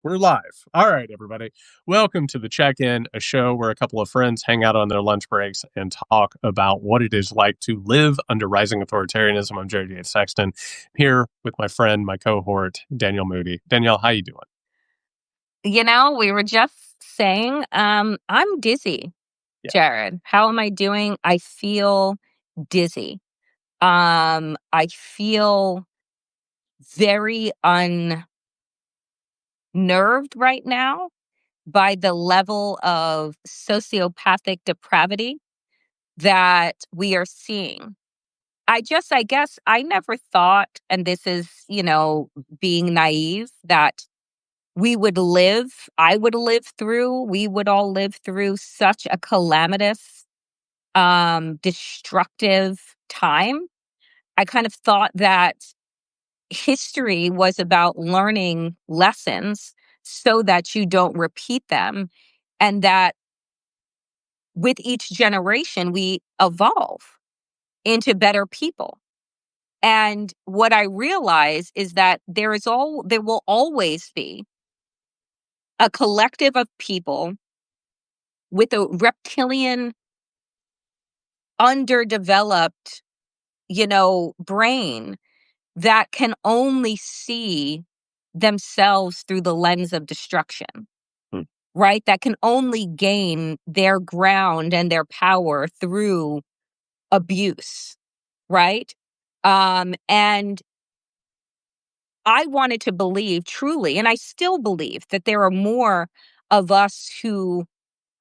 We're live. All right, everybody. Welcome to the Check-In, a show where a couple of friends hang out on their lunch breaks and talk about what it is like to live under rising authoritarianism. I'm Jerry J. Sexton, here with my friend, my cohort, Danielle Moody. Danielle, how you doing? We were just saying, I'm dizzy, Yeah. Jared. How am I doing? I feel dizzy. I feel very unnerved right now by the level of sociopathic depravity that we are seeing. I guess I never thought, and this is, being naive, that I would live through, we would all live through such a calamitous, destructive time. I kind of thought that history was about learning lessons so that you don't repeat them, and that with each generation, we evolve into better people. And what I realize is that there will always be a collective of people with a reptilian, underdeveloped, brain that can only see themselves through the lens of destruction, Hmm. right? That can only gain their ground and their power through abuse, right? And I wanted to believe truly, and I still believe that there are more of us who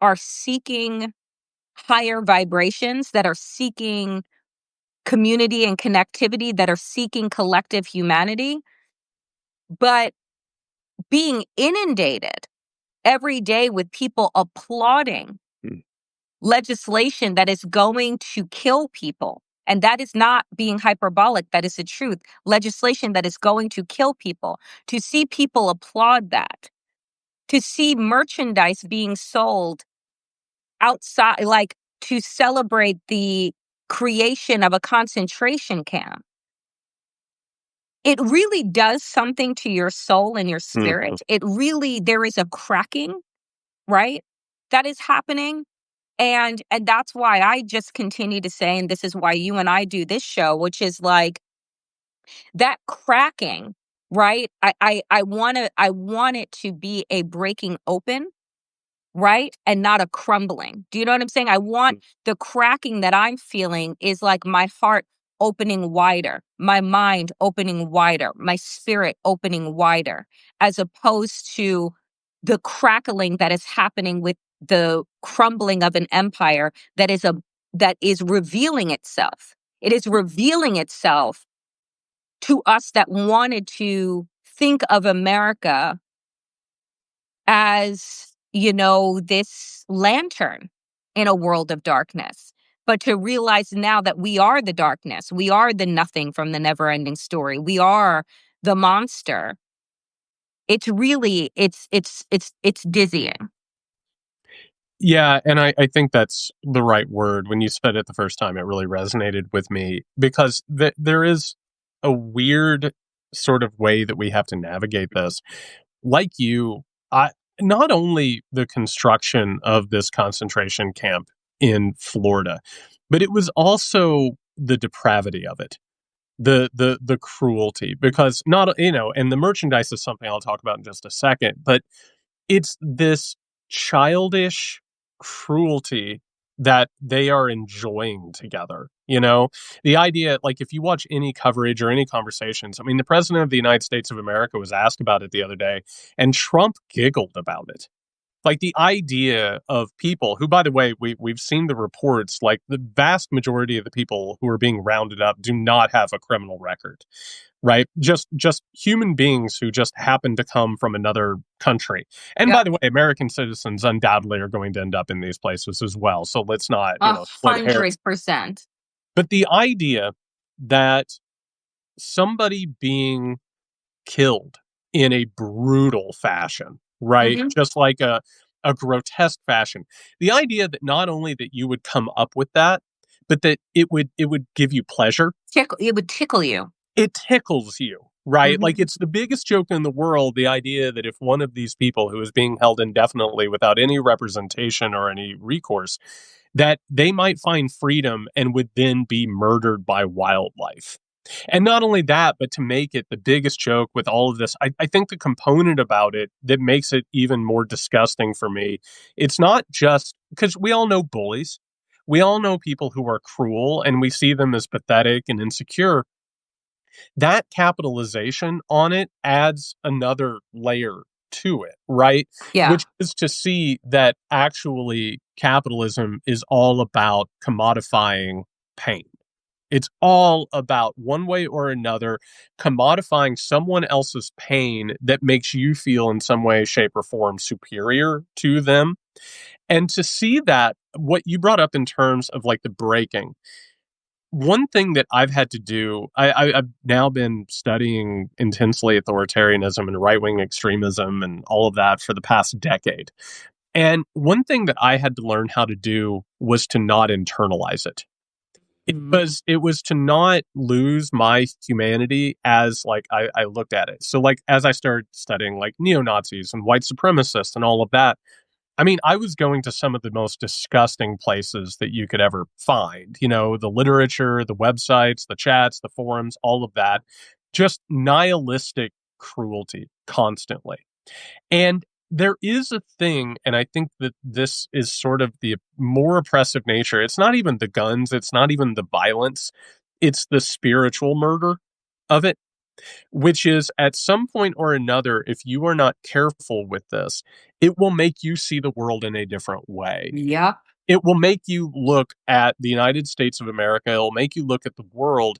are seeking higher vibrations, that are seeking community and connectivity, that are seeking collective humanity. But being inundated every day with people applauding Hmm. legislation that is going to kill people, and that is not being hyperbolic, that is the truth. Legislation that is going to kill people, to see people applaud that, to see merchandise being sold outside, like to celebrate the creation of a concentration camp. It really does something to your soul and your Hmm. spirit. There is a cracking, right? That is happening. And that's why I just continue to say, and this is why you and I do this show, which is like that cracking, right? I want it to be a breaking open, right? And not a crumbling. Do you know what I'm saying? I want the cracking that I'm feeling is like my heart opening wider, my mind opening wider, my spirit opening wider, as opposed to the crackling that is happening with the crumbling of an empire that is revealing itself. It is revealing itself to us that wanted to think of America as, this lantern in a world of darkness. But to realize now that we are the darkness, we are the nothing from the never ending story, we are the monster. It's really, it's dizzying. Yeah, and I think that's the right word. When you said it the first time, it really resonated with me because there is a weird sort of way that we have to navigate this. Like you, I not only the construction of this concentration camp in Florida, but it was also the depravity of it, the cruelty. Because not and the merchandise is something I'll talk about in just a second, but it's this childish cruelty that they are enjoying together. The idea, like, if you watch any coverage or any conversations, I mean, the president of the United States of America was asked about it the other day, and Trump giggled about it. Like, the idea of people who, by the way, we've seen the reports, like, the vast majority of the people who are being rounded up do not have a criminal record, right? Just human beings who just happen to come from another country. And by Yep. the way, American citizens undoubtedly are going to end up in these places as well. So let's not, A split hairs. 100%. But the idea that somebody being killed in a brutal fashion, right? Hmm. Just like a grotesque fashion. The idea that not only that you would come up with that, but that it would give you pleasure. It would tickle you. It tickles you. right? Like, Mhm. it's the biggest joke in the world, the idea that if one of these people who is being held indefinitely without any representation or any recourse, that they might find freedom and would then be murdered by wildlife. And not only that, but to make it the biggest joke with all of this, I think the component about it that makes it even more disgusting for me, it's not just because we all know bullies. We all know people who are cruel and we see them as pathetic and insecure. That capitalization on it adds another layer to it, right? Yeah. Which is to see that actually capitalism is all about commodifying pain. It's all about one way or another commodifying someone else's pain that makes you feel in some way, shape, or form superior to them. And to see that, what you brought up in terms of like the breaking, one thing that I've had to do, I've now been studying intensely authoritarianism and right wing extremism and all of that for the past decade. And one thing that I had to learn how to do was to not internalize it. Mhm. It was to not lose my humanity as like I looked at it. So like as I started studying like neo Nazis and white supremacists and all of that, I mean, I was going to some of the most disgusting places that you could ever find. You know, the literature, the websites, the chats, the forums, all of that. Just nihilistic cruelty constantly. And there is a thing, and I think that this is sort of the more oppressive nature. It's not even the guns, it's not even the violence, it's the spiritual murder of it, which is at some point or another, if you are not careful with this, it will make you see the world in a different way. Yep. It will make you look at the United States of America. It'll make you look at the world.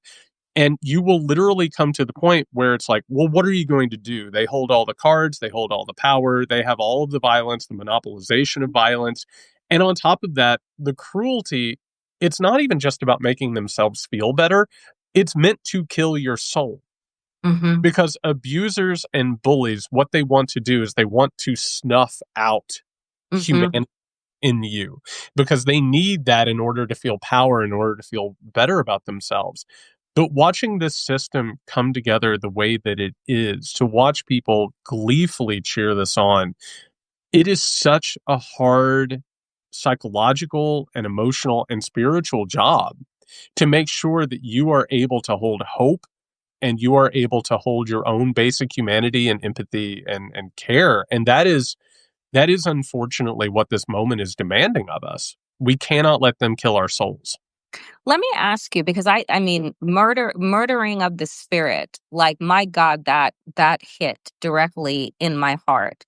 And you will literally come to the point where it's like, well, what are you going to do? They hold all the cards, they hold all the power, they have all of the violence, the monopolization of violence. And on top of that, the cruelty, it's not even just about making themselves feel better, it's meant to kill your soul Mhm. because abusers and bullies, what they want to do is they want to snuff out Mhm. humanity in you because they need that in order to feel power, in order to feel better about themselves. But watching this system come together the way that it is, to watch people gleefully cheer this on, it is such a hard psychological and emotional and spiritual job to make sure that you are able to hold hope and you are able to hold your own basic humanity and empathy and care. And that is unfortunately what this moment is demanding of us. We cannot let them kill our souls. Let me ask you, because I mean, murdering of the spirit, like, my God, that hit directly in my heart.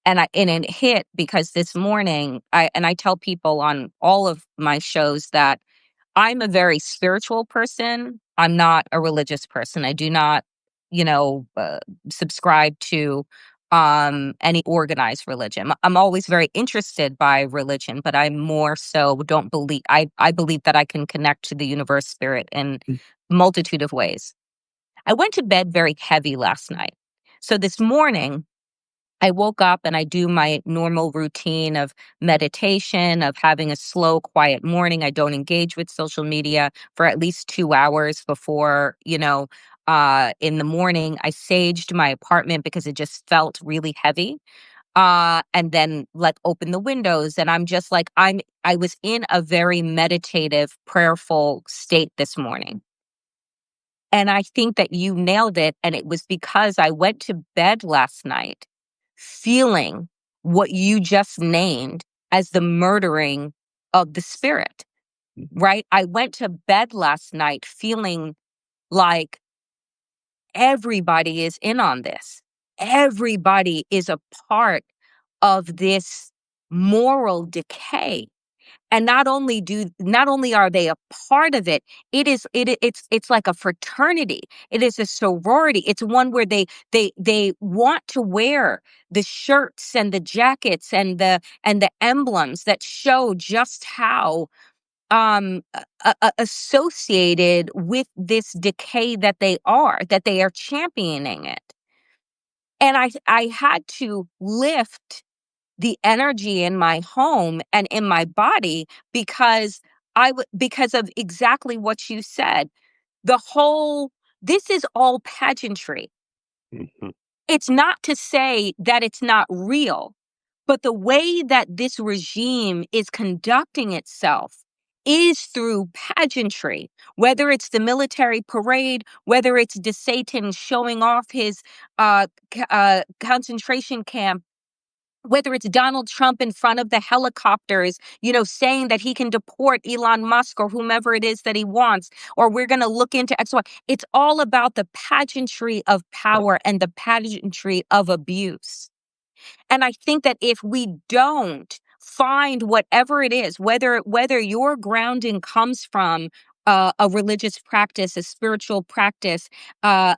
And it hit because this morning, I tell people on all of my shows that I'm a very spiritual person. I'm not a religious person. I do not, you know, subscribe to any organized religion. I'm always very interested by religion, but I more so don't believe. I believe that I can connect to the universe spirit in multitude of ways. I went to bed very heavy last night. So this morning I woke up and I do my normal routine of meditation, of having a slow, quiet morning. I don't engage with social media for at least 2 hours before, in the morning. I saged my apartment because it just felt really heavy. And then like open the windows. And I'm just like, I was in a very meditative, prayerful state this morning. And I think that you nailed it, and it was because I went to bed last night feeling what you just named as the murdering of the spirit, right? I went to bed last night feeling like everybody is in on this. Everybody is a part of this moral decay, and not only are they a part of it, it's like a fraternity. It is a sorority. It's one where they want to wear the shirts and the jackets and the emblems that show just how associated with this decay that they are championing it. And I had to lift the energy in my home and in my body because because of exactly what you said. The whole This is all pageantry. Mhm. It's not to say that it's not real, but the way that this regime is conducting itself is through pageantry, whether it's the military parade, whether it's de Satan showing off his concentration camp, whether it's Donald Trump in front of the helicopters, saying that he can deport Elon Musk or whomever it is that he wants, or we're going to look into X, Y. It's all about the pageantry of power and the pageantry of abuse. And I think that if we don't find whatever it is, whether your grounding comes from a religious practice, a spiritual practice, a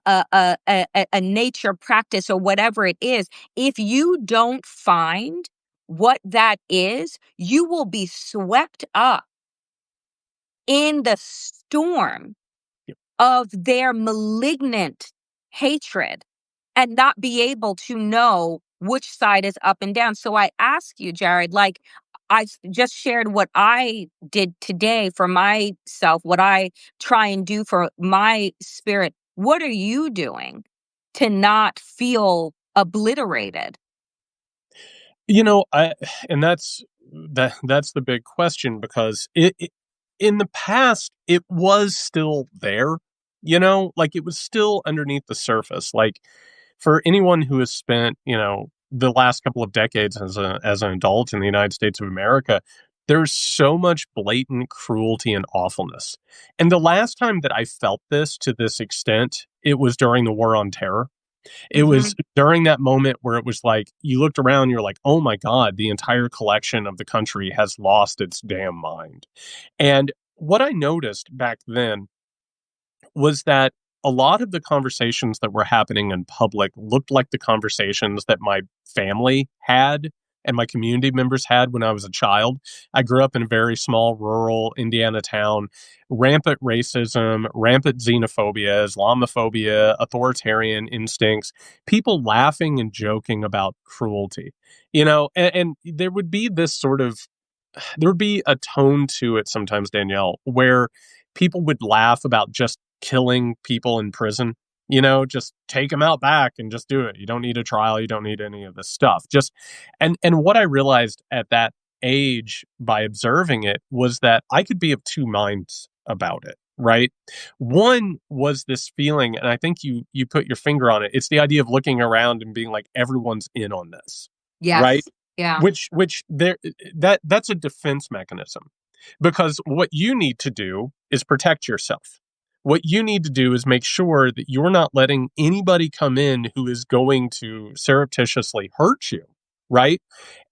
nature practice, or whatever it is, if you don't find what that is, you will be swept up in the storm Yep. of their malignant hatred and not be able to know which side is up and down. So I ask you, Jared, like just shared what I did today for myself, what I try and do for my spirit. What are you doing to not feel obliterated? I and that's the big question because in the past it was still there, like it was still underneath the surface. Like for anyone who has spent, the last couple of decades as an adult in the United States of America, there's so much blatant cruelty and awfulness. And the last time that I felt this to this extent, it was during the war on terror. It Hmm. was during that moment where it was like, you looked around, you're like, "Oh my god, the entire collection of the country has lost its damn mind." And what I noticed back then was that a lot of the conversations that were happening in public looked like the conversations that my family had and my community members had when I was a child. I grew up in a very small rural Indiana town. Rampant racism, rampant xenophobia, Islamophobia, authoritarian instincts, people laughing and joking about cruelty. And there would be this sort of there would be a tone to it sometimes, Danielle, where people would laugh about just killing people in prison. Just take them out back and just do it. You don't need a trial. You don't need any of this stuff. Just and what I realized at that age by observing it was that I could be of two minds about it. Right. One was this feeling, and I think you put your finger on it. It's the idea of looking around and being like, everyone's in on this. Right. Yes. Yeah. Which there that's a defense mechanism, because what you need to do is protect yourself. What you need to do is make sure that you're not letting anybody come in who is going to surreptitiously hurt you, right?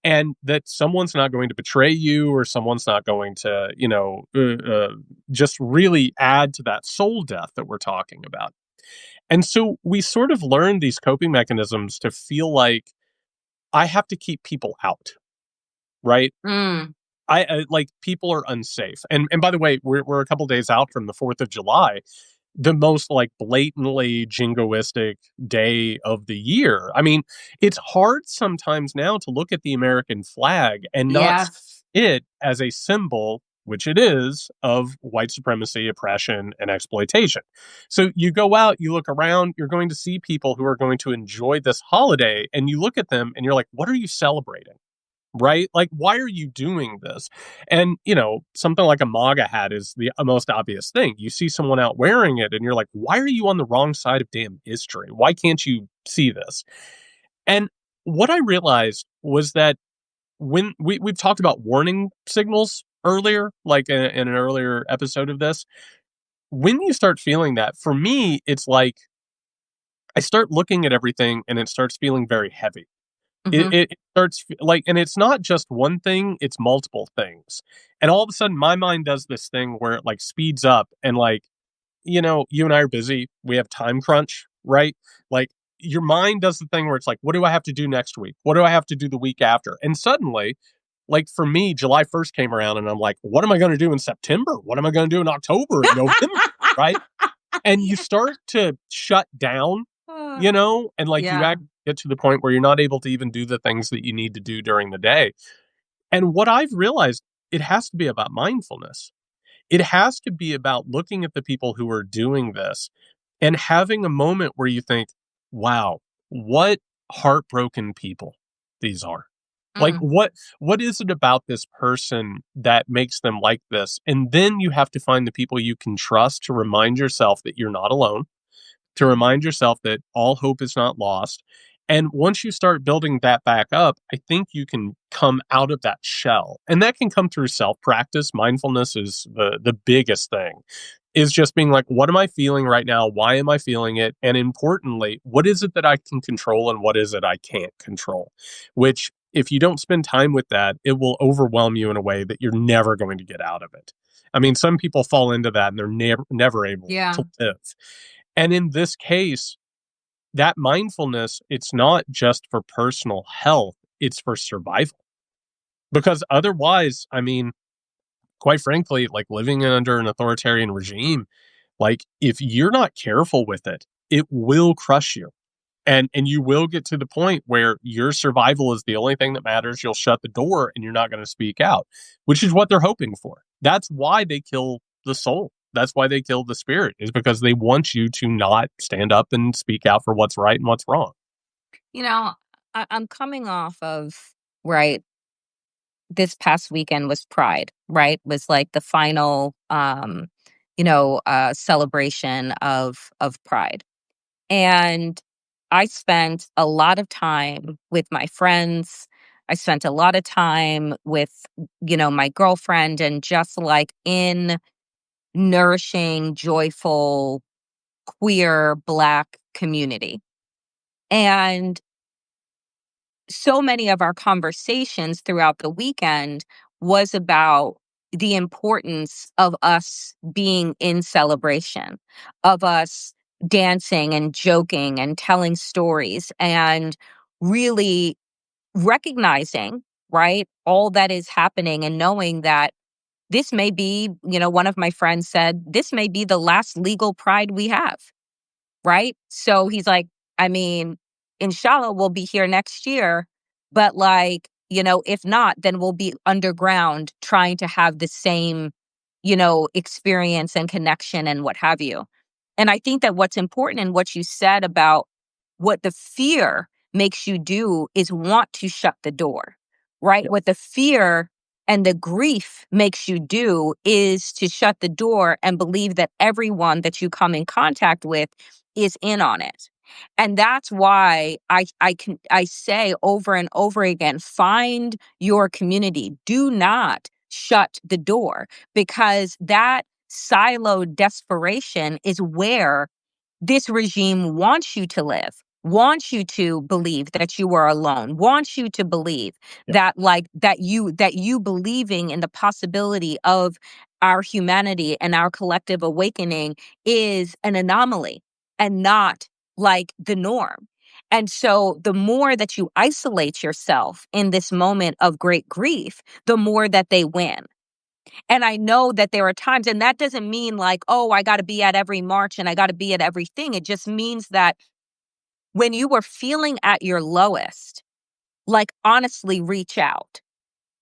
And that someone's not going to betray you, or someone's not going to, just really add to that soul death that we're talking about. And so we sort of learned these coping mechanisms to feel like I have to keep people out, right? Mm. Like, people are unsafe. And by the way, we're a couple days out from the 4th of July, the most like blatantly jingoistic day of the year. I mean, it's hard sometimes now to look at the American flag and not see Yes. it as a symbol, which it is, of white supremacy, oppression, and exploitation. So you go out, you look around, you're going to see people who are going to enjoy this holiday, and you look at them and you're like, what are you celebrating? Right? Like, why are you doing this? And, something like a MAGA hat is the most obvious thing. You see someone out wearing it and you're like, why are you on the wrong side of damn history? Why can't you see this? And what I realized was that when we've talked about warning signals earlier, like in an earlier episode of this, when you start feeling that, for me, it's like I start looking at everything and it starts feeling very heavy. It Hmm. it starts like, and it's not just one thing, it's multiple things. And all of a sudden my mind does this thing where it like speeds up and like, you and I are busy. We have time crunch, right? Like, your mind does the thing where it's like, what do I have to do next week? What do I have to do the week after? And suddenly, like for me, July 1st came around and I'm like, what am I going to do in September? What am I going to do in October and November? Right. And you Yeah. start to shut down, and like you Yeah. actually get to the point where you're not able to even do the things that you need to do during the day. And what I've realized, it has to be about mindfulness. It has to be about looking at the people who are doing this and having a moment where you think, wow, what heartbroken people these are. Like Mm, what is it about this person that makes them like this? And then you have to find the people you can trust to remind yourself that you're not alone, to remind yourself that all hope is not lost. And once you start building that back up, I think you can come out of that shell. And that can come through self practice. Mindfulness is the biggest thing. Is just being like, what am I feeling right now? Why am I feeling it? And importantly, what is it that I can control and what is it I can't control? Which, if you don't spend time with that, it will overwhelm you in a way that you're never going to get out of it. I mean, some people fall into that and they're never able yeah. to live. And in this case, that mindfulness, it's not just for personal health, it's for survival. Because otherwise, I mean, quite frankly, like living under an authoritarian regime, like if you're not careful with it, it will crush you. And you will get to the point where your survival is the only thing that matters. You'll shut the door and you're not going to speak out, which is what they're hoping for. That's why they kill the soul. That's why they kill the spirit, is because they want you to not stand up and speak out for what's right and what's wrong. You know, I'm coming off of, right, this past weekend was Pride, right? Was like the final celebration of Pride. And I spent a lot of time with my friends. I spent a lot of time with, my girlfriend, and just like in nourishing, joyful, queer Black community. And so many of our conversations throughout the weekend was about the importance of us being in celebration, of us dancing and joking and telling stories, and really recognizing, right, all that is happening, and knowing that this may be, one of my friends said, this may be the last legal pride we have. Right? So he's like, I mean, inshallah, we'll be here next year. But like, if not, then we'll be underground trying to have the same, experience and connection and what have you. And I think that what's important in what you said about what the fear makes you do is want to shut the door, right? Yeah. What the fear and the grief makes you do is to shut the door and believe that everyone that you come in contact with is in on it. And that's why I say over and over again, find your community. Do not shut the door, because that siloed desperation is where this regime wants you to live, wants you to believe that you are alone, wants you to believe Yeah. that, like, that you believing in the possibility of our humanity and our collective awakening is an anomaly and not like the norm. And so the more that you isolate yourself in this moment of great grief, the more that they win. And I know that there are times, and that doesn't mean like, oh, I got to be at every march and I got to be at everything. It just means that when you were feeling at your lowest, like, honestly reach out,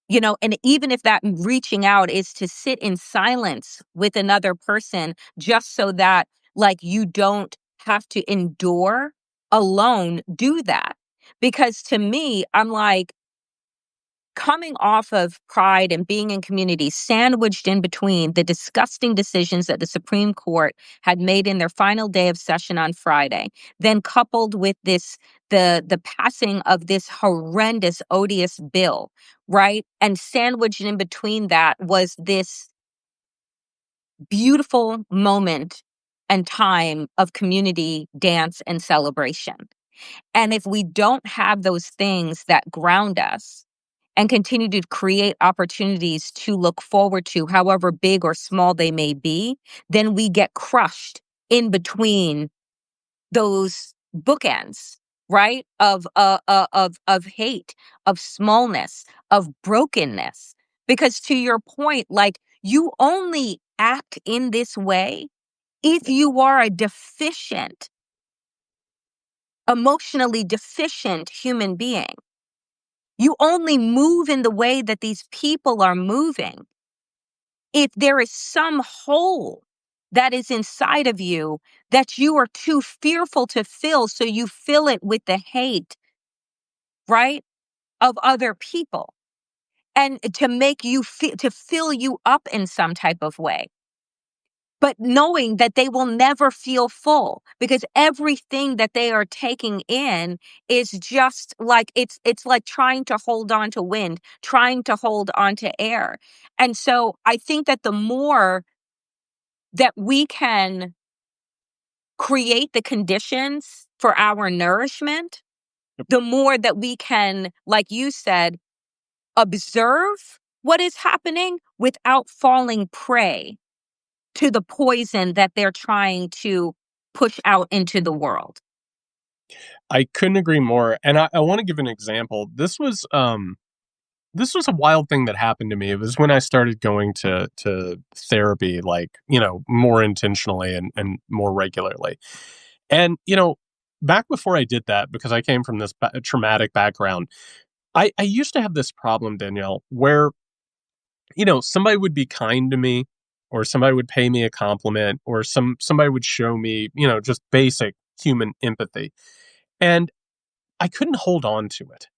and even if that reaching out is to sit in silence with another person, just so that, like, you don't have to endure alone, do that. Because to me, I'm like, coming off of Pride and being in community, sandwiched in between the disgusting decisions that the Supreme Court had made in their final day of session on Friday, then coupled with the passing of this horrendous, odious bill, right? And sandwiched in between that was this beautiful moment and time of community dance and celebration. And if we don't have those things that ground us and continue to create opportunities to look forward to, however big or small they may be, then we get crushed in between those bookends, right? Of hate, of smallness, of brokenness. Because to your point, like, you only act in this way if you are a deficient, emotionally deficient human being. You only move in the way that these people are moving if there is some hole that is inside of you that you are too fearful to fill. So you fill it with the hate, right, of other people and to make you feel, to fill you up in some type of way. But knowing that they will never feel full because everything that they are taking in is just like it's like trying to hold on to wind, trying to hold on to air. And so I think that the more that we can create the conditions for our nourishment, the more that we can, like you said, observe what is happening without falling prey to the poison that they're trying to push out into the world. I couldn't agree more. And I want to give an example. This was a wild thing that happened to me. It was when I started going to therapy, like, more intentionally and more regularly. And, back before I did that, because I came from this traumatic background, I used to have this problem, Danielle, where, somebody would be kind to me, or somebody would pay me a compliment, or somebody would show me, just basic human empathy. And I couldn't hold on to it.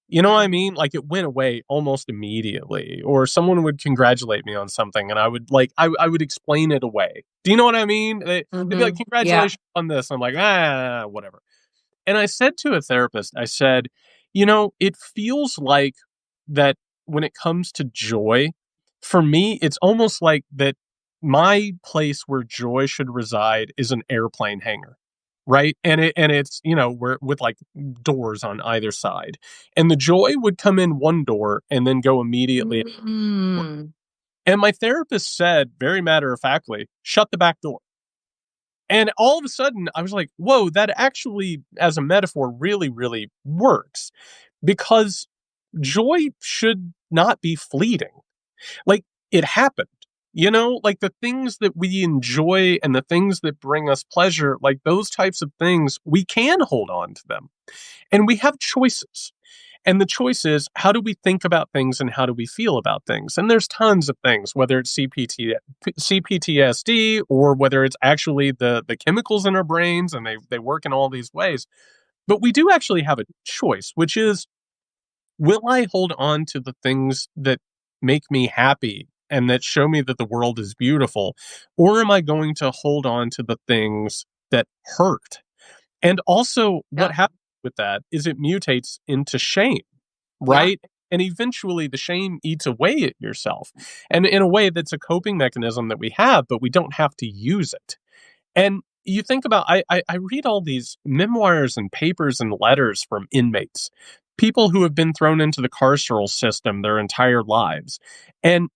You know what I mean? Like, it went away almost immediately, or someone would congratulate me on something, and I would explain it away. Do you know what I mean? They'd be like, Yeah. "Congratulations on this." I'm like, whatever. And I said to a therapist, I said, it feels like that when it comes to joy, for me, it's almost like that my place where joy should reside is an airplane hangar. Right. And it's, where with like doors on either side. And the joy would come in one door and then go immediately. Mm. And my therapist said, very matter of factly, shut the back door. And all of a sudden, I was like, whoa, that actually, as a metaphor, really, really works because joy should not be fleeting. Like, it happened, like the things that we enjoy and the things that bring us pleasure, like those types of things, we can hold on to them and we have choices. And the choice is, how do we think about things and how do we feel about things? And there's tons of things, whether it's CPTSD or whether it's actually the chemicals in our brains and they work in all these ways. But we do actually have a choice, which is, will I hold on to the things that make me happy and that show me that the world is beautiful? Or am I going to hold on to the things that hurt? And also, what Yep. happens with that is it mutates into shame, Yeah. right? And eventually the shame eats away at yourself. And in a way, that's a coping mechanism that we have, but we don't have to use it. And you think about, I read all these memoirs and papers and letters from inmates, people who have been thrown into the carceral system their entire lives. And,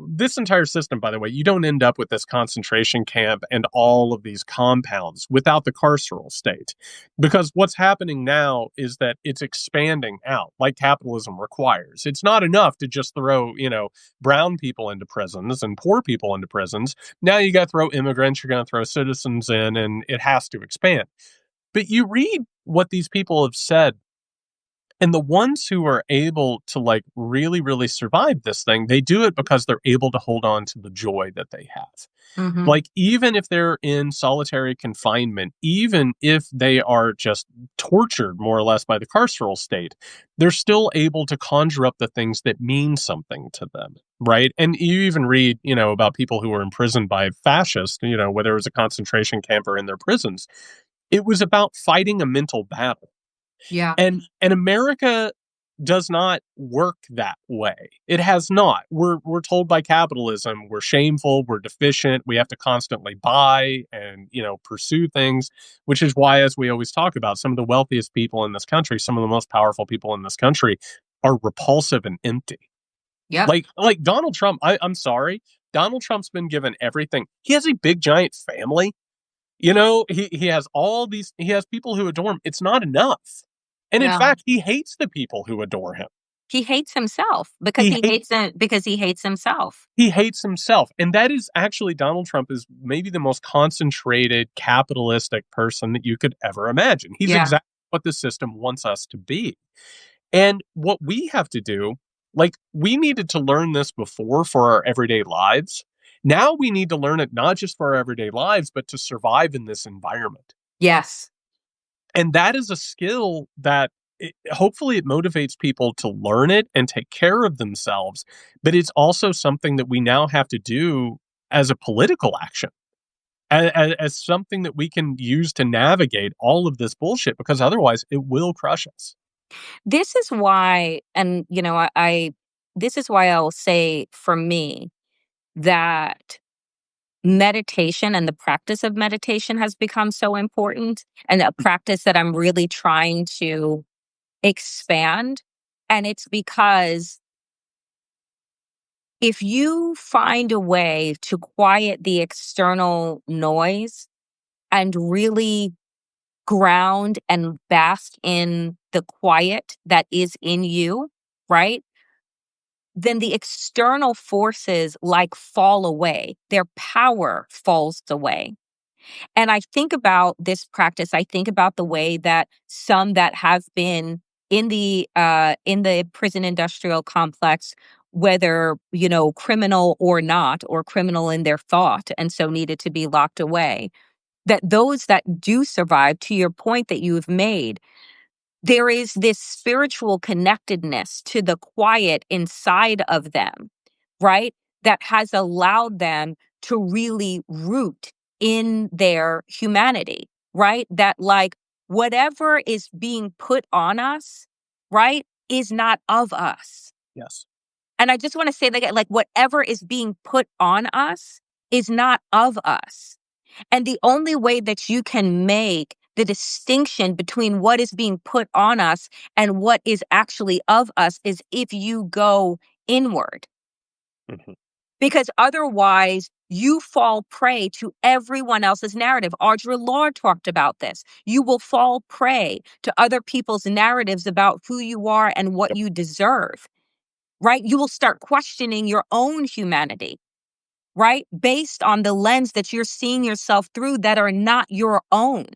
this entire system, by the way, you don't end up with this concentration camp and all of these compounds without the carceral state. Because what's happening now is that it's expanding out like capitalism requires. It's not enough to just throw, brown people into prisons and poor people into prisons. Now you got to throw immigrants, you're going to throw citizens in, and it has to expand. But you read what these people have said, and the ones who are able to like really, really survive this thing, they do it because they're able to hold on to the joy that they have. Hmm. Like, even if they're in solitary confinement, even if they are just tortured more or less by the carceral state, they're still able to conjure up the things that mean something to them. Right. And you even read, about people who were imprisoned by fascists, whether it was a concentration camp or in their prisons. It was about fighting a mental battle. Yeah. And America does not work that way. It has not. We're told by capitalism we're shameful, we're deficient, we have to constantly buy and, pursue things, which is why, as we always talk about, some of the wealthiest people in this country, some of the most powerful people in this country are repulsive and empty. Yep. Like Donald Trump, I'm sorry. Donald Trump's been given everything. He has a big giant family. He has he has people who adore him. It's not enough. And in No. fact, he hates the people who adore him. He hates himself because He he hates hates it because he hates himself. he hates himself. And that is actually, Donald Trump is maybe the most concentrated capitalistic person that you could ever imagine. He's Yeah. exactly what the system wants us to be. And what we have to do, like, we needed to learn this before for our everyday lives. Now we need to learn it not just for our everyday lives, but to survive in this environment. Yes. And that is a skill that hopefully it motivates people to learn it and take care of themselves. But it's also something that we now have to do as a political action, as something that we can use to navigate all of this bullshit, because otherwise it will crush us. This is why, and this is why I'll say for me that meditation and the practice of meditation has become so important, and a practice that I'm really trying to expand. And it's because if you find a way to quiet the external noise and really ground and bask in the quiet that is in you, right? Then the external forces like fall away. Their power falls away. And I think about this practice. I think about the way that some that have been in the prison industrial complex, whether criminal or not, or criminal in their thought, and so needed to be locked away. That those that do survive, to your point that you've made, there is this spiritual connectedness to the quiet inside of them, right? That has allowed them to really root in their humanity, right? That, like, whatever is being put on us, right, is not of us. Yes. And I just want to say that, like, whatever is being put on us is not of us. And the only way that you can make the distinction between what is being put on us and what is actually of us is if you go inward. Mhm. Because otherwise, you fall prey to everyone else's narrative. Audre Lorde talked about this. You will fall prey to other people's narratives about who you are and what Yep. you deserve, right? You will start questioning your own humanity, right? Based on the lens that you're seeing yourself through that are not your own.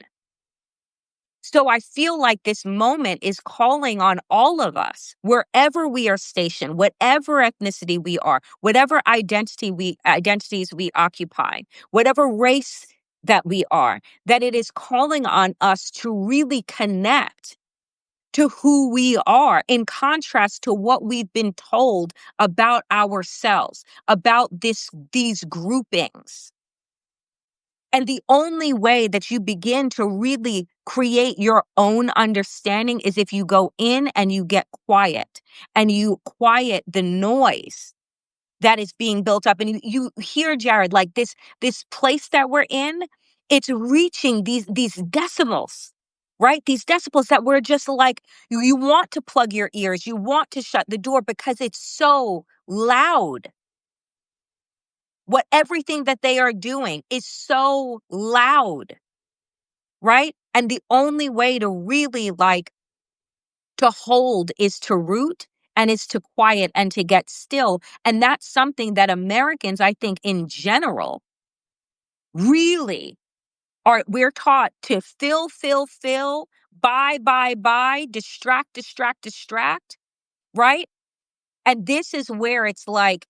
So I feel like this moment is calling on all of us, wherever we are stationed, whatever ethnicity we are, whatever identities we occupy, whatever race that we are, that it is calling on us to really connect to who we are, in contrast to what we've been told about ourselves, about these groupings. And the only way that you begin to really create your own understanding is if you go in and you get quiet and you quiet the noise that is being built up. And you hear, Jared, like this place that we're in, it's reaching these decimals, right? These decibels that we're just like, you want to plug your ears, you want to shut the door because it's so loud. What everything that they are doing is so loud, right? And the only way to really, like, to hold is to root, and is to quiet and to get still. And that's something that Americans, I think, in general, really we're taught to fill, buy, distract, distract, distract, right? And this is where it's like,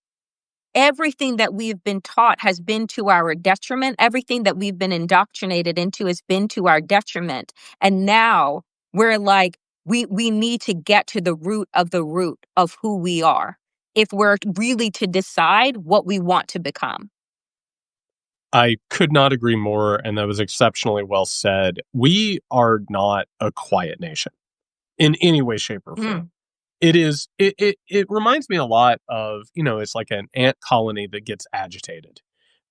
everything that we've been taught has been to our detriment. Everything that we've been indoctrinated into has been to our detriment. And now we're like, we need to get to the root of who we are if we're really to decide what we want to become. I could not agree more, and that was exceptionally well said. We are not a quiet nation in any way, shape, or form. Mm. It reminds me a lot of, it's like an ant colony that gets agitated,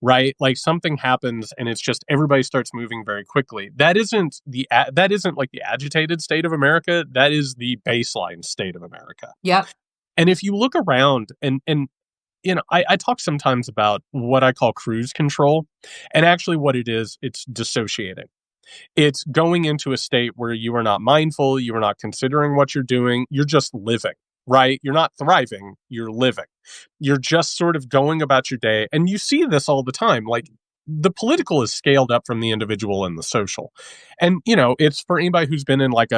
right? Like something happens and it's just everybody starts moving very quickly. That isn't like the agitated state of America. That is the baseline state of America. Yep. And if you look around and I talk sometimes about what I call cruise control, and actually what it is, it's dissociating. It's going into a state where you are not mindful, you are not considering what you're doing, you're just living, right? You're not thriving, you're living. You're just sort of going about your day. And you see this all the time. Like the political is scaled up from the individual and the social. And, it's for anybody who's been in like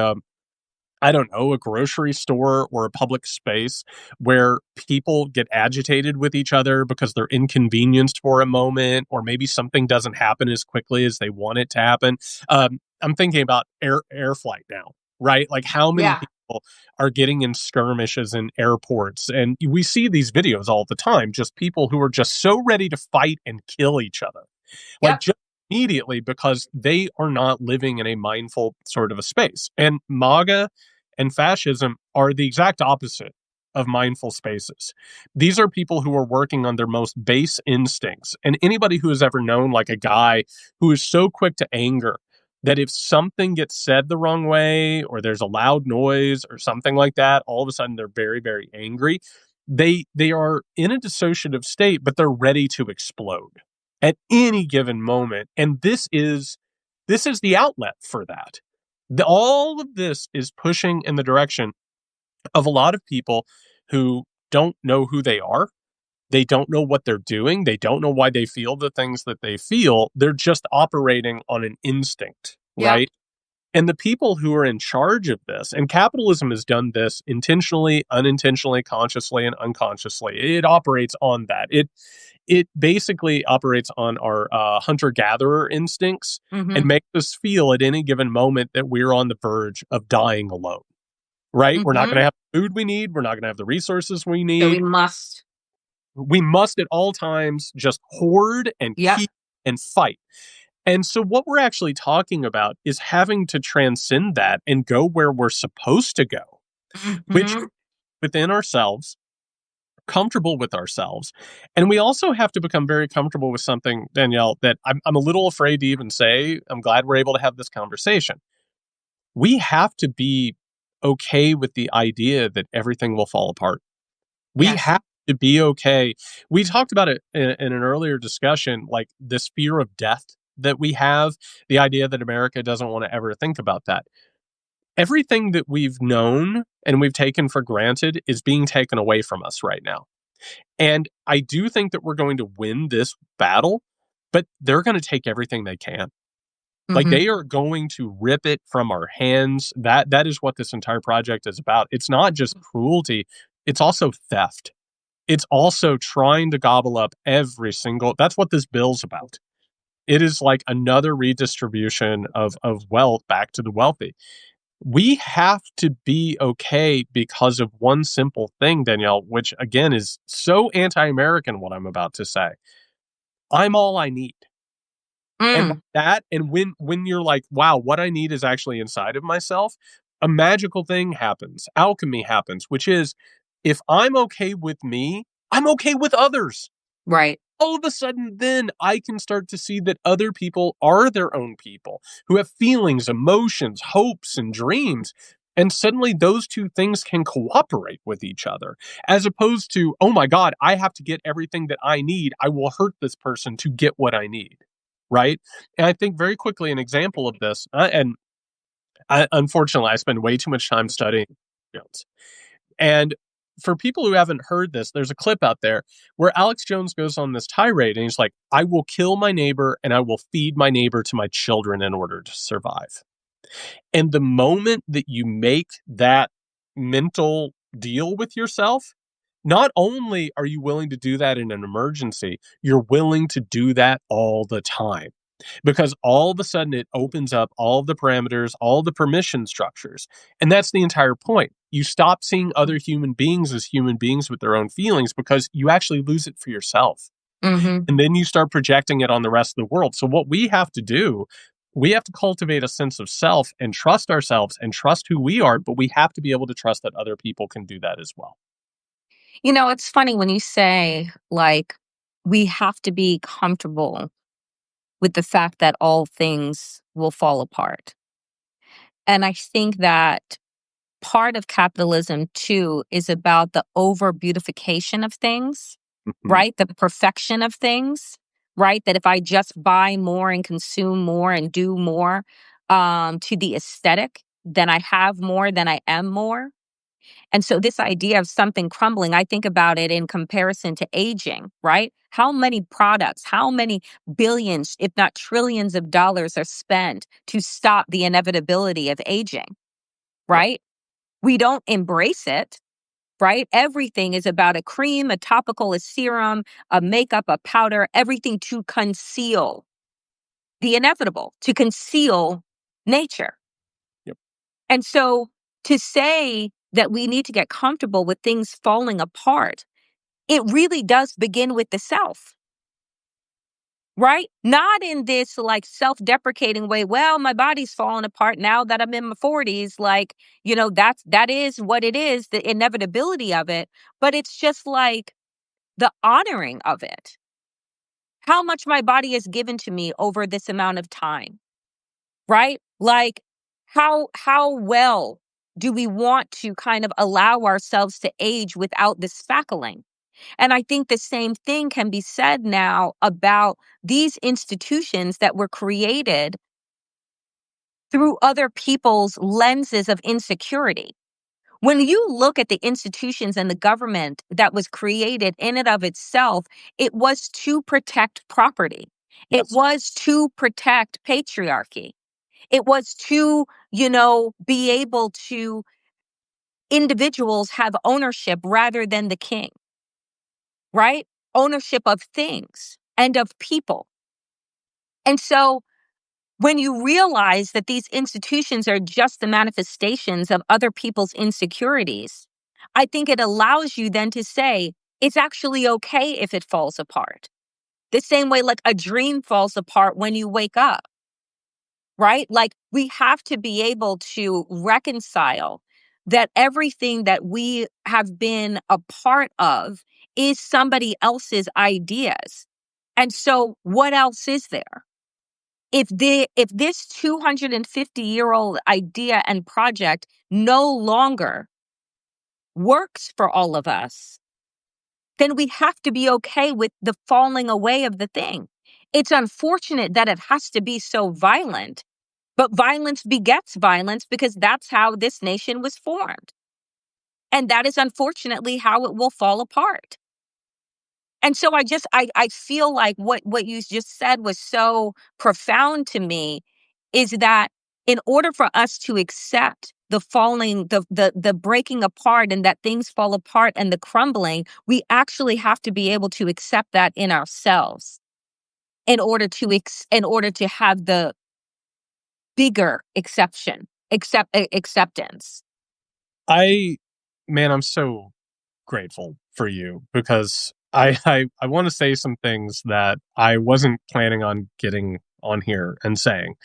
I don't know, a grocery store or a public space where people get agitated with each other because they're inconvenienced for a moment, or maybe something doesn't happen as quickly as they want it to happen. I'm thinking about air flight now, right? Like how many Yeah. people are getting in skirmishes in airports, and we see these videos all the time. Just people who are just so ready to fight and kill each other, like Yep. just immediately because they are not living in a mindful sort of a space. And MAGA and fascism are the exact opposite of mindful spaces. These are people who are working on their most base instincts. And anybody who has ever known like a guy who is so quick to anger that if something gets said the wrong way or there's a loud noise or something like that, all of a sudden they're very, very angry. They are in a dissociative state, but they're ready to explode at any given moment. And this is the outlet for that. All of this is pushing in the direction of a lot of people who don't know who they are. They don't know what they're doing. They don't know why they feel the things that they feel. They're just operating on an instinct, Yep. right? And the people who are in charge of this, and capitalism has done this intentionally, unintentionally, consciously, and unconsciously. It operates on that. It basically operates on our hunter gatherer instincts and Mhm. makes us feel at any given moment that we're on the verge of dying alone. Right? We're not going Mhm. to have the food we need. We're not going to have the resources we So we need. must. We must at all times just hoard and Yep. keep and fight. And so, what we're actually talking about is having to transcend that and go where we're supposed to go, which Mhm. within ourselves, comfortable with ourselves. And we also have to become very comfortable with something, Danielle, that I'm a little afraid to even say. I'm glad we're able to have this conversation. We have to be okay with the idea that everything will fall apart. We Yes. have to be okay. We talked about it in an earlier discussion, like this fear of death that we have, the idea that America doesn't want to ever think about that. Everything that we've known and we've taken for granted is being taken away from us right now. And I do think that we're going to win this battle, but they're going to take everything they can. Like Mhm. they are going to rip it from our hands. That is what this entire project is about. It's not just cruelty, it's also theft. It's also trying to gobble up every single that's what this bill's about. It is like another redistribution of wealth back to the wealthy. We have to be okay because of one simple thing, Danielle, which again is so anti-American what I'm about to say. I'm all I need. And Mm. that and when you're like, wow, what I need is actually inside of myself, a magical thing happens. Alchemy happens, which is if I'm okay with me, I'm okay with others. Right. All of a sudden, then I can start to see that other people are their own people who have feelings, emotions, hopes, and dreams. And suddenly those two things can cooperate with each other, as opposed to, oh my God, I have to get everything that I need. I will hurt this person to get what I need. Right. And I think very quickly an example of this, unfortunately, I spend way too much time studying Jones. And for people who haven't heard this, there's a clip out there where Alex Jones goes on this tirade and he's like, I will kill my neighbor and I will feed my neighbor to my children in order to survive. And the moment that you make that mental deal with yourself, not only are you willing to do that in an emergency, you're willing to do that all the time. Because all of a sudden it opens up all of the parameters, all the permission structures. And that's the entire point. You stop seeing other human beings as human beings with their own feelings because you actually lose it for yourself. Mhm. And then you start projecting it on the rest of the world. So, what we have to do, we have to cultivate a sense of self and trust ourselves and trust who we are, but we have to be able to trust that other people can do that as well. It's funny when you say, like, we have to be comfortable with the fact that all things will fall apart. And I think that part of capitalism too is about the over beautification of things, Mhm. right? The perfection of things, right? That if I just buy more and consume more and do more to the aesthetic, then I have more, than I am more. And so this idea of something crumbling, I think about it in comparison to aging, right? How many products, how many billions, if not trillions of dollars are spent to stop the inevitability of aging, Yep. right? We don't embrace it, right? Everything is about a cream, a topical, a serum, a makeup, a powder, everything to conceal the inevitable, to conceal nature. Yep. And so to say that we need to get comfortable with things falling apart, it really does begin with the self, right? Not in this like self-deprecating way. Well, my body's falling apart now that I'm in my 40s. Like, that is what it is, the inevitability of it. But it's just like the honoring of it. How much my body has given to me over this amount of time, right? Like how well do we want to kind of allow ourselves to age without the spackling? And I think the same thing can be said now about these institutions that were created through other people's lenses of insecurity. When you look at the institutions and the government that was created in and of itself, it was to protect property. It Yes. was to protect patriarchy. It was to, be able to individuals have ownership rather than the king, right? Ownership of things and of people. And so when you realize that these institutions are just the manifestations of other people's insecurities, I think it allows you then to say, it's actually okay if it falls apart. The same way like a dream falls apart when you wake up, right? Like we have to be able to reconcile that everything that we have been a part of is somebody else's ideas. And so what else is there? If this 250-year-old idea and project no longer works for all of us, then we have to be okay with the falling away of the thing. It's unfortunate that it has to be so violent, but violence begets violence because that's how this nation was formed. And that is unfortunately how it will fall apart. And so I feel like what you just said was so profound to me is that in order for us to accept the falling, the breaking apart and that things fall apart and the crumbling, we actually have to be able to accept that in ourselves in order to have the bigger acceptance. I, man, I'm so grateful for you because I want to say some things that I wasn't planning on getting on here and saying.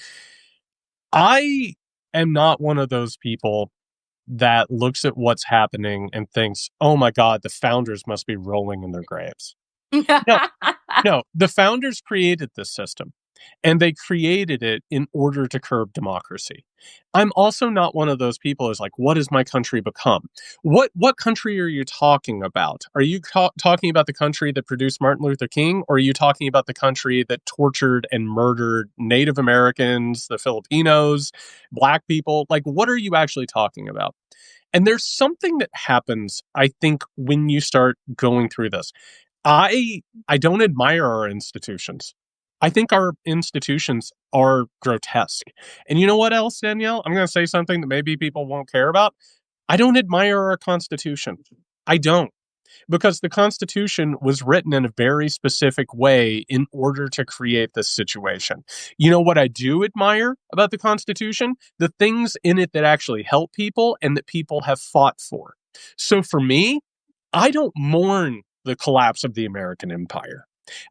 I am not one of those people that looks at what's happening and thinks, "Oh my God, the founders must be rolling in their graves." No, no, the founders created this system, and they created it in order to curb democracy. I'm also not one of those people who's like, "What has my country become?" What country are you talking about? Are you talking about the country that produced Martin Luther King, or are you talking about the country that tortured and murdered Native Americans, the Filipinos, Black people? Like, what are you actually talking about? And there's something that happens, I think, when you start going through this. I don't admire our institutions. I think our institutions are grotesque. And you know what else, Danielle? I'm going to say something that maybe people won't care about. I don't admire our Constitution. I don't. Because the Constitution was written in a very specific way in order to create this situation. You know what I do admire about the Constitution? The things in it that actually help people and that people have fought for. So for me, I don't mourn the collapse of the American empire.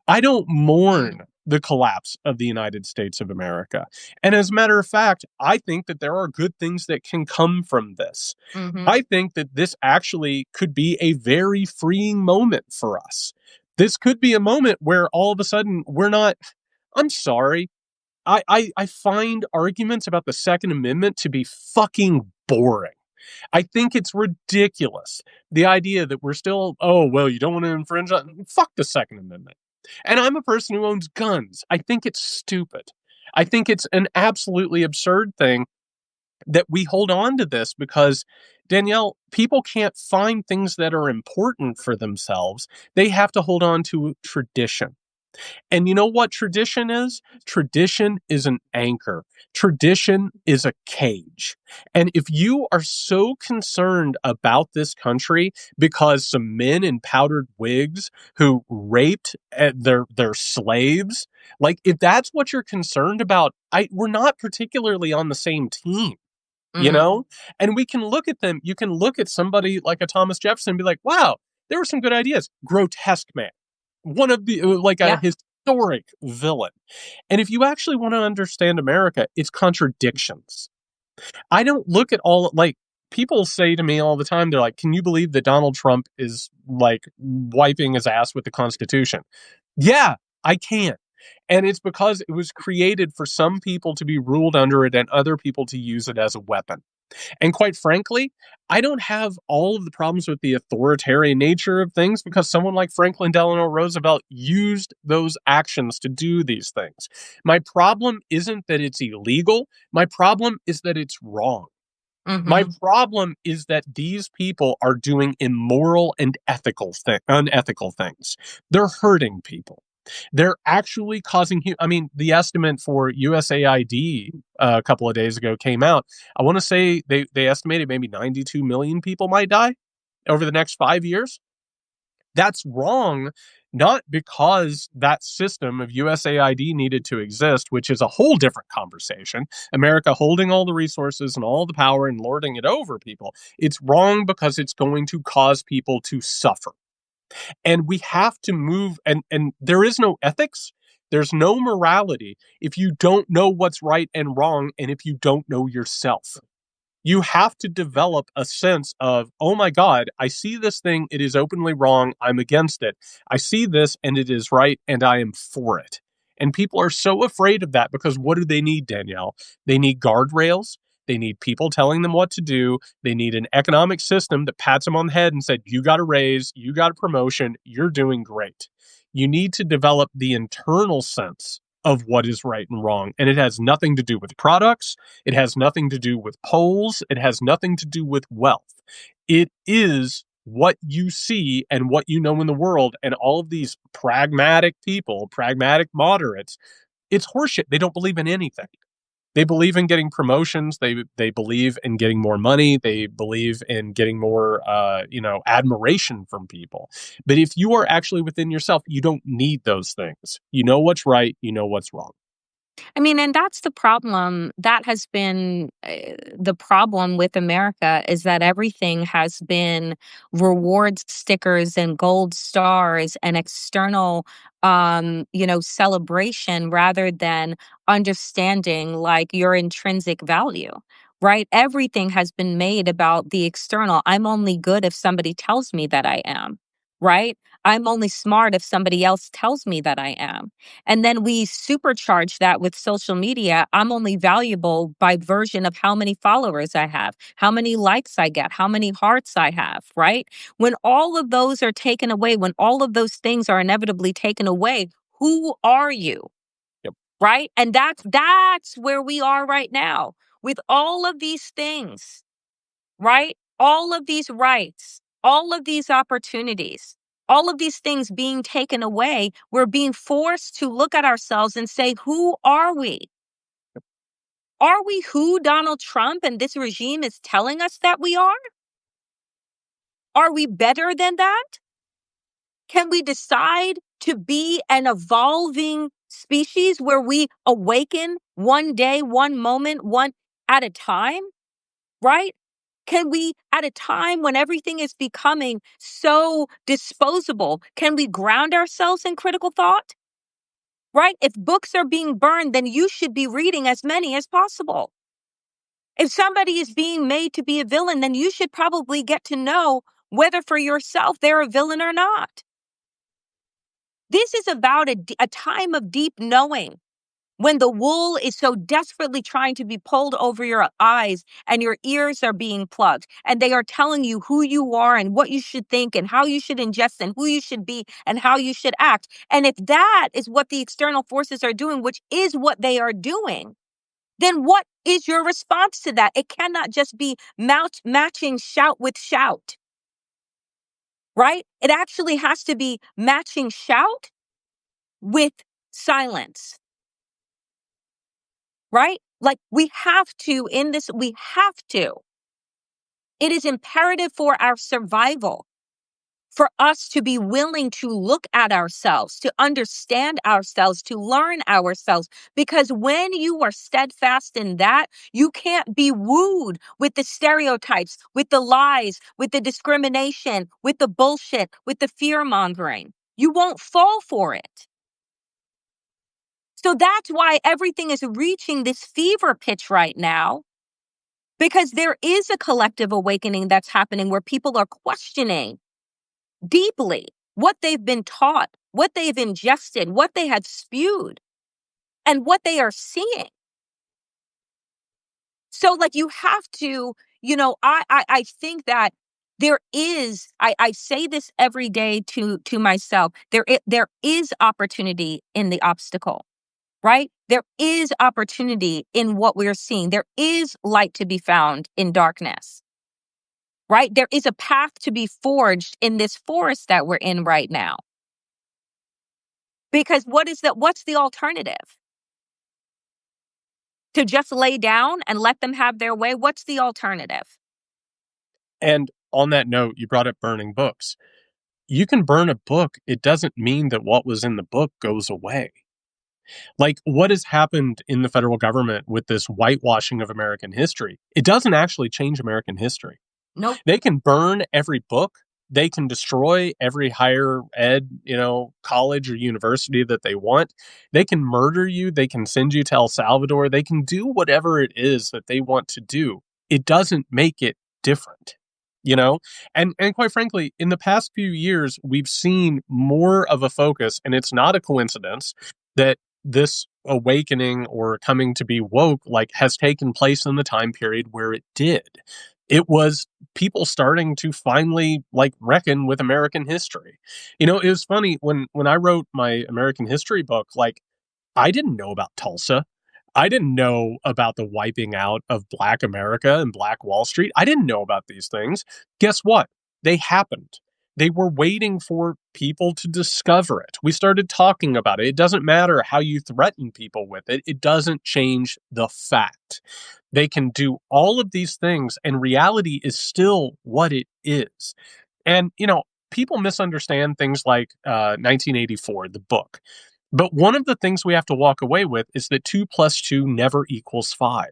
I don't mourn the collapse of the United States of America. And as a matter of fact, I think that there are good things that can come from this. Hmm. I think that this actually could be a very freeing moment for us. This could be a moment where all of a sudden we're not, I'm sorry. I find arguments about the Second Amendment to be fucking boring. I think it's ridiculous. The idea that we're still, oh, well, you don't want to infringe on, fuck the Second Amendment. And I'm a person who owns guns. I think it's stupid. I think it's an absolutely absurd thing that we hold on to this because, Danielle, people can't find things that are important for themselves. They have to hold on to tradition. And you know what tradition is? Tradition is an anchor. Tradition is a cage. And if you are so concerned about this country because some men in powdered wigs who raped their slaves, like if that's what you're concerned about, we're not particularly on the same team. You Mhm. know? And we can look at them. You can look at somebody like a Thomas Jefferson and be like, wow, there were some good ideas. Grotesque man. One of the, like a Yeah. historic villain. And if you actually want to understand America, it's contradictions. I don't look at all, like, people say to me all the time, they're like, can you believe that Donald Trump is like wiping his ass with the Constitution? Yeah, I can. And it's because it was created for some people to be ruled under it and other people to use it as a weapon. And quite frankly, I don't have all of the problems with the authoritarian nature of things because someone like Franklin Delano Roosevelt used those actions to do these things. My problem isn't that it's illegal. My problem is that it's wrong. My Mhm. problem is that these people are doing immoral and unethical things. They're hurting people. They're actually causing. I mean, the estimate for USAID a couple of days ago came out. I want to say they estimated maybe 92 million people might die over the next 5 years. That's wrong, not because that system of USAID needed to exist, which is a whole different conversation. America holding all the resources and all the power and lording it over people. It's wrong because it's going to cause people to suffer. And we have to move, and there is no ethics. There's no morality if you don't know what's right and wrong and if you don't know yourself. You have to develop a sense of, oh my God, I see this thing, it is openly wrong, I'm against it. I see this and it is right and I am for it. And people are so afraid of that because what do they need, Danielle? They need guardrails. They need people telling them what to do. They need an economic system that pats them on the head and said, you got a raise, you got a promotion, you're doing great. You need to develop the internal sense of what is right and wrong. And it has nothing to do with products. It has nothing to do with polls. It has nothing to do with wealth. It is what you see and what you know in the world. And all of these pragmatic people, pragmatic moderates, it's horseshit. They don't believe in anything. They believe in getting promotions. They believe in getting more money. They believe in getting more, admiration from people. But if you are actually within yourself, you don't need those things. You know what's right. You know what's wrong. I mean, and that's the problem. That has been the problem with America is that everything has been rewards stickers and gold stars and external, celebration rather than understanding like your intrinsic value. Right? Everything has been made about the external. I'm only good if somebody tells me that I am. Right? I'm only smart if somebody else tells me that I am. And then we supercharge that with social media. I'm only valuable by version of how many followers I have, how many likes I get, how many hearts I have, right? When all of those are taken away, when all of those things are inevitably taken away, who are you? Yep. Right? And that's where we are right now with all of these things, right? All of these rights, all of these opportunities, all of these things being taken away, we're being forced to look at ourselves and say, who are we? Are we who Donald Trump and this regime is telling us that we are? Are we better than that? Can we decide to be an evolving species where we awaken one day, one moment, one at a time? Right? Can we, at a time when everything is becoming so disposable, can we ground ourselves in critical thought? Right? If books are being burned, then you should be reading as many as possible. If somebody is being made to be a villain, then you should probably get to know whether for yourself they're a villain or not. This is about a time of deep knowing. When the wool is so desperately trying to be pulled over your eyes and your ears are being plugged and they are telling you who you are and what you should think and how you should ingest and who you should be and how you should act. And if that is what the external forces are doing, which is what they are doing, then what is your response to that? It cannot just be matching shout with shout, right? It actually has to be matching shout with silence, right? Like we have to, in this, we have to. It is imperative for our survival for us to be willing to look at ourselves, to understand ourselves, to learn ourselves. Because when you are steadfast in that, you can't be wooed with the stereotypes, with the lies, with the discrimination, with the bullshit, with the fear mongering. You won't fall for it. So that's why everything is reaching this fever pitch right now, because there is a collective awakening that's happening where people are questioning deeply what they've been taught, what they've ingested, what they have spewed, and what they are seeing. So, like, you have to, I think that there is, I say this every day to myself, there is opportunity in the obstacle, right? There is opportunity in what we're seeing. There is light to be found in darkness, right? There is a path to be forged in this forest that we're in right now. Because what's the alternative? To just lay down and let them have their way? What's the alternative? And on that note, you brought up burning books. You can burn a book. It doesn't mean that what was in the book goes away. Like what has happened in the federal government with this whitewashing of American history, it doesn't actually change American history. Nope. They can burn every book. They can destroy every higher ed, college or university that they want. They can murder you. They can send you to El Salvador. They can do whatever it is that they want to do. It doesn't make it different, you know? And quite frankly, in the past few years, we've seen more of a focus, and it's not a coincidence that this awakening or coming to be woke has taken place in the time period where it did. It was people starting to finally reckon with American history. It was funny when I wrote my American history book, I didn't know about Tulsa. I didn't know about the wiping out of Black America and Black Wall Street. I didn't know about these things. Guess what? They happened. They were waiting for people to discover it. We started talking about it. It doesn't matter how you threaten people with it. It doesn't change the fact. They can do all of these things, and reality is still what it is. And, people misunderstand things like 1984, the book. But one of the things we have to walk away with is that 2 plus 2 never equals 5.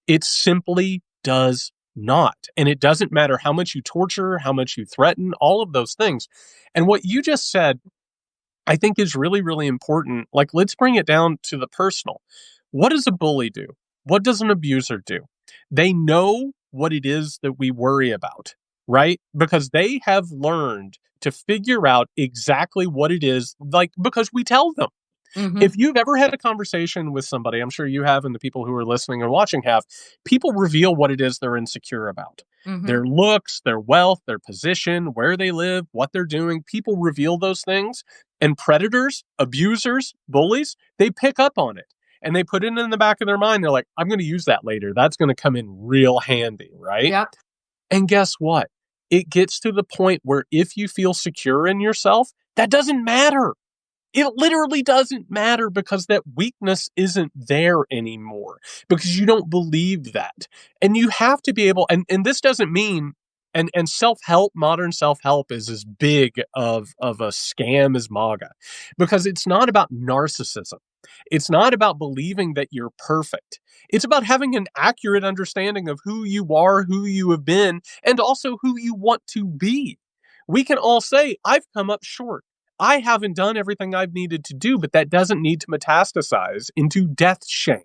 It simply does not. And it doesn't matter how much you torture, how much you threaten, all of those things. And what you just said, I think is really, really important. Let's bring it down to the personal. What does a bully do? What does an abuser do? They know what it is that we worry about, right? Because they have learned to figure out exactly what it is, because we tell them. Mm-hmm. If you've ever had a conversation with somebody, I'm sure you have, and the people who are listening and watching have, people reveal what it is they're insecure about. Mm-hmm. Their looks, their wealth, their position, where they live, what they're doing. People reveal those things. And predators, abusers, bullies, they pick up on it. And they put it in the back of their mind. They're like, I'm going to use that later. That's going to come in real handy, right? Yep. And guess what? It gets to the point where if you feel secure in yourself, that doesn't matter. It literally doesn't matter because that weakness isn't there anymore because you don't believe that. And you have to be able, and this doesn't mean, and self-help, modern self-help is as big of a scam as MAGA because it's not about narcissism. It's not about believing that you're perfect. It's about having an accurate understanding of who you are, who you have been, and also who you want to be. We can all say, I've come up short. I haven't done everything I've needed to do, but that doesn't need to metastasize into death shame.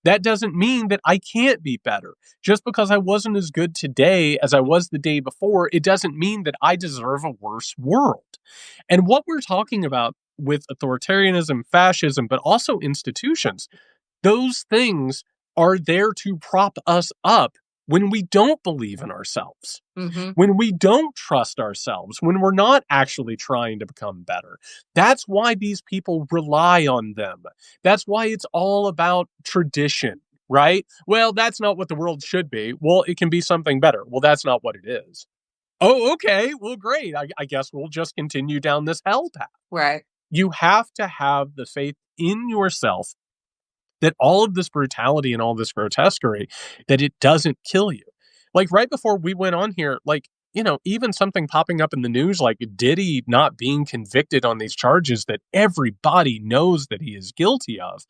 That doesn't mean that I can't be better. Just because I wasn't as good today as I was the day before, it doesn't mean that I deserve a worse world. And what we're talking about with authoritarianism, fascism, but also institutions, those things are there to prop us up when we don't believe in ourselves, Mm-hmm. when we don't trust ourselves, when we're not actually trying to become better. That's why these people rely on them. That's why it's all about tradition, right? Well, that's not what the world should be. Well, it can be something better. Well, that's not what it is. Oh, okay. Well, great. I guess we'll just continue down this hell path. Right. You have to have the faith in yourself that all of this brutality and all this grotesquerie, that it doesn't kill you. Like right before we went on here, like, even something popping up in the news like Diddy not being convicted on these charges that everybody knows that he is guilty of.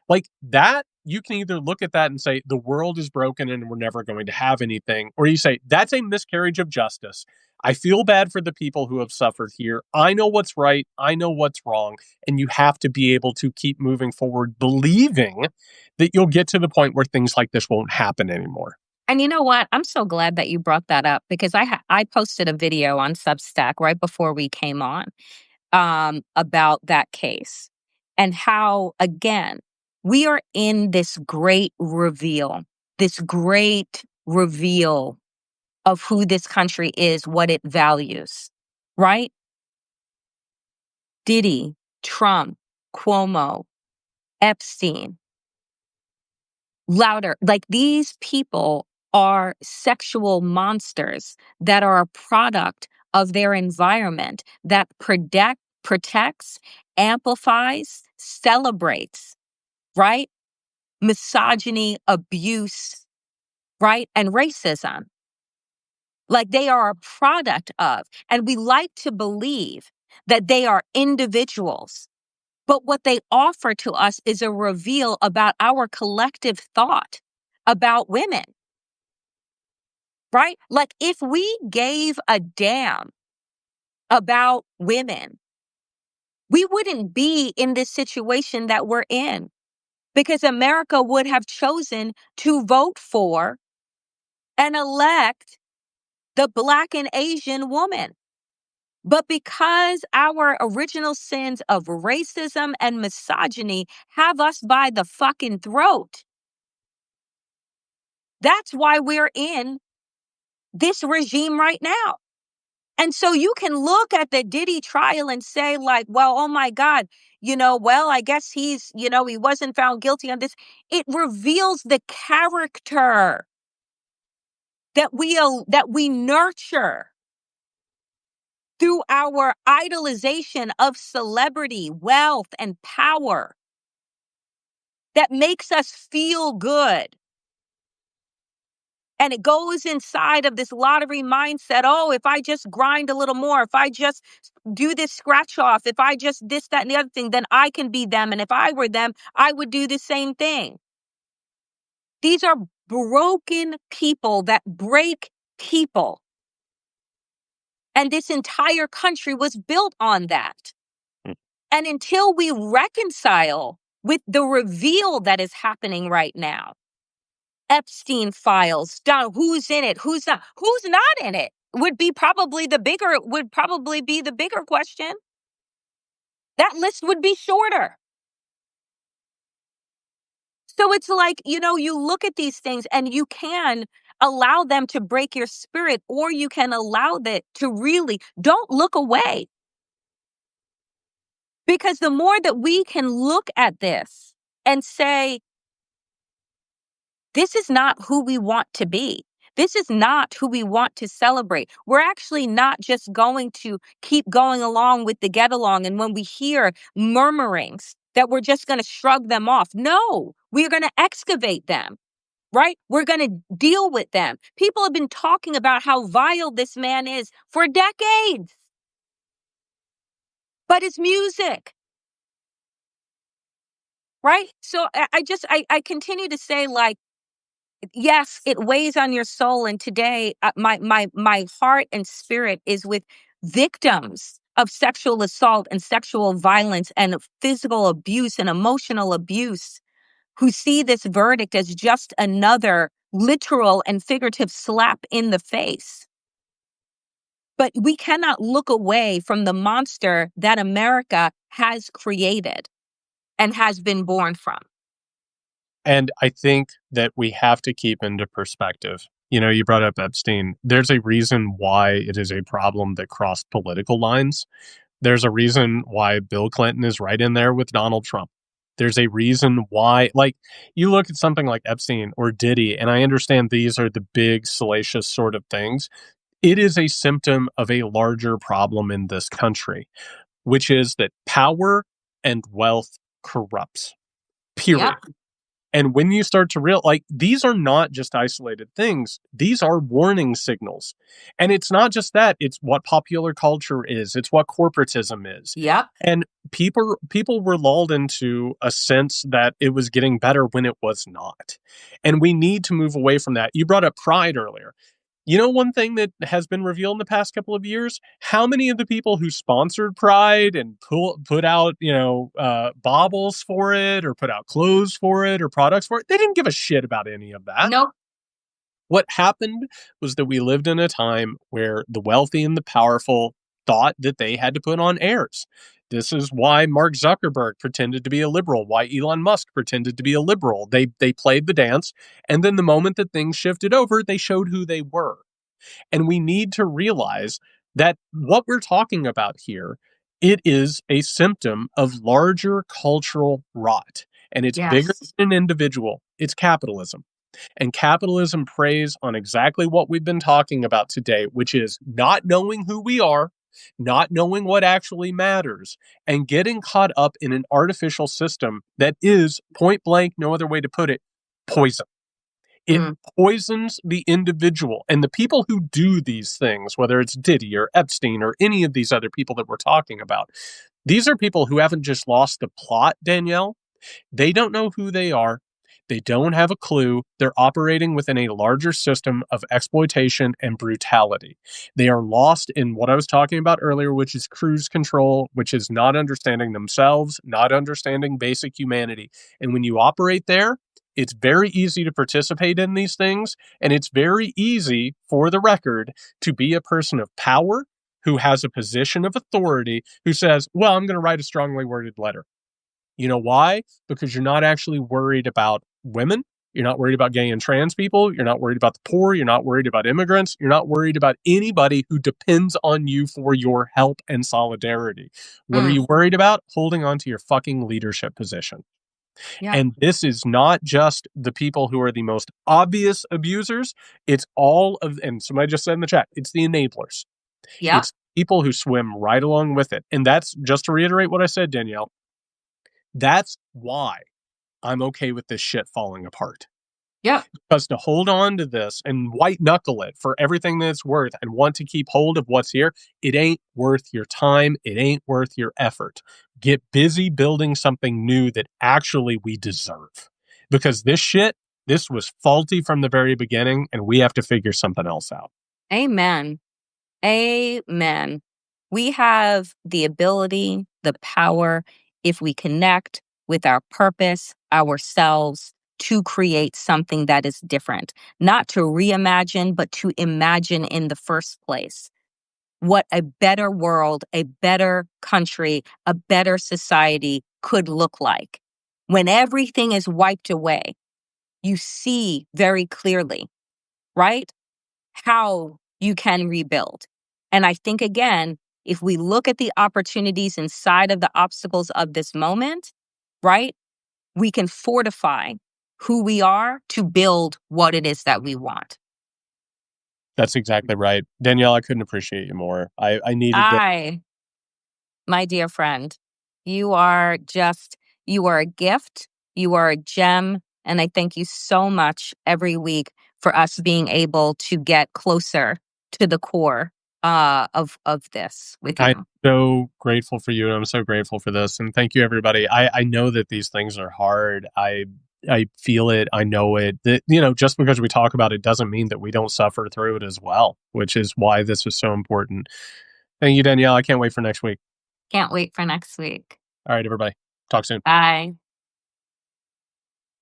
Like that, you can either look at that and say the world is broken and we're never going to have anything, or you say that's a miscarriage of justice. I feel bad for the people who have suffered here. I know what's right. I know what's wrong. And you have to be able to keep moving forward, believing that you'll get to the point where things like this won't happen anymore. And you know what? I'm so glad that you brought that up because I posted a video on Substack right before we came on about that case and how, again, we are in this great reveal of who this country is, what it values, right? Diddy, Trump, Cuomo, Epstein, louder. Like these people are sexual monsters that are a product of their environment that protects, amplifies, celebrates, right? Misogyny, abuse, right? And racism. Like they are a product of, and we like to believe that they are individuals. But what they offer to us is a reveal about our collective thought about women, right? Like if we gave a damn about women, we wouldn't be in this situation that we're in because America would have chosen to vote for and elect the Black and Asian woman. But because our original sins of racism and misogyny have us by the fucking throat, that's why we're in this regime right now. And so you can look at the Diddy trial and say, like, well, oh my God, well, I guess he wasn't found guilty on this. It reveals the character that we nurture through our idolization of celebrity, wealth, and power that makes us feel good. And it goes inside of this lottery mindset. Oh, if I just grind a little more, if I just do this scratch off, if I just this, that, and the other thing, then I can be them. And if I were them, I would do the same thing. These are broken people that break people. And this entire country was built on that. And until we reconcile with the reveal that is happening right now, Epstein files, who's in it, who's not in it, would probably be the bigger question. That list would be shorter. So it's like, you look at these things and you can allow them to break your spirit, or you can allow that to really don't look away. Because the more that we can look at this and say, this is not who we want to be. This is not who we want to celebrate. We're actually not just going to keep going along with the get along. And when we hear murmurings, that we're just going to shrug them off. No, we're going to excavate them, right? We're going to deal with them. People have been talking about how vile this man is for decades. But it's music. Right? So I continue to say, like, yes, it weighs on your soul. And today, my heart and spirit is with victims of sexual assault and sexual violence and physical abuse and emotional abuse who see this verdict as just another literal and figurative slap in the face. But we cannot look away from the monster that America has created and has been born from. And I think that we have to keep into perspective. You brought up Epstein. There's a reason why it is a problem that crossed political lines. There's a reason why Bill Clinton is right in there with Donald Trump. There's a reason why, like, you look at something like Epstein or Diddy, and I understand these are the big, salacious sort of things. It is a symptom of a larger problem in this country. which is that power and wealth corrupts, Yep. period. And when you start to real like these are not just isolated things, these are warning signals. And it's not just that, it's what popular culture is, it's what corporatism is. Yep. And people were lulled into a sense that it was getting better when it was not. And we need to move away from that. You brought up pride earlier. You know, one thing that has been revealed in the past couple of years, how many of the people who sponsored Pride and put out, baubles for it or put out clothes for it or products for it, they didn't give a shit about any of that. Nope. What happened was that we lived in a time where the wealthy and the powerful thought that they had to put on airs. This is why Mark Zuckerberg pretended to be a liberal, why Elon Musk pretended to be a liberal. They played the dance, and then the moment that things shifted over, they showed who they were. And we need to realize that what we're talking about here, it is a symptom of larger cultural rot. And it's bigger Yes. than an individual. It's capitalism. And capitalism preys on exactly what we've been talking about today, which is not knowing who we are, not knowing what actually matters, and getting caught up in an artificial system that is, point blank, no other way to put it, poison. It Mm. poisons the individual. And the people who do these things, whether it's Diddy or Epstein or any of these other people that we're talking about, these are people who haven't just lost the plot, Danielle. They don't know who they are. They don't have a clue. They're operating within a larger system of exploitation and brutality. They are lost in what I was talking about earlier, which is cruise control, which is not understanding themselves, not understanding basic humanity. And when you operate there, it's very easy to participate in these things. And it's very easy, for the record, to be a person of power who has a position of authority who says, well, I'm going to write a strongly worded letter. You know why? Because you're not actually worried about women. You're not worried about gay and trans people. You're not worried about the poor. You're not worried about immigrants. You're not worried about anybody who depends on you for your help and solidarity. What are Mm. you worried about? Holding on to your fucking leadership position. Yep. And this is not just the people who are the most obvious abusers. It's all of, and somebody just said in the chat, it's the enablers. Yep. It's people who swim right along with it. And that's just to reiterate what I said, Danielle. That's why I'm okay with this shit falling apart. Yep. Because to hold on to this and white knuckle it for everything that it's worth and want to keep hold of what's here, it ain't worth your time. It ain't worth your effort. Get busy building something new that actually we deserve. Because this shit, this was faulty from the very beginning, and we have to figure something else out. Amen. Amen. We have the ability, the power, if we connect with our purpose, ourselves, to create something that is different, not to reimagine, but to imagine in the first place what a better world, a better country, a better society could look like. When everything is wiped away, you see very clearly, right? How you can rebuild. And I think, again, if we look at the opportunities inside of the obstacles of this moment, right, we can fortify who we are to build what it is that we want. That's exactly right. Danielle, I couldn't appreciate you more. I needed this. My dear friend, you are you are a gift, you are a gem, and I thank you so much every week for us being able to get closer to the core of this with I'm you. so grateful for you, and I'm so grateful for this. And thank you, everybody. I know that these things are hard. I feel it. I know it. That, just because we talk about it doesn't mean that we don't suffer through it as well, which is why this is so important. Thank you, Danielle. I can't wait for next week. Can't wait for next week. All right, everybody. Talk soon. Bye.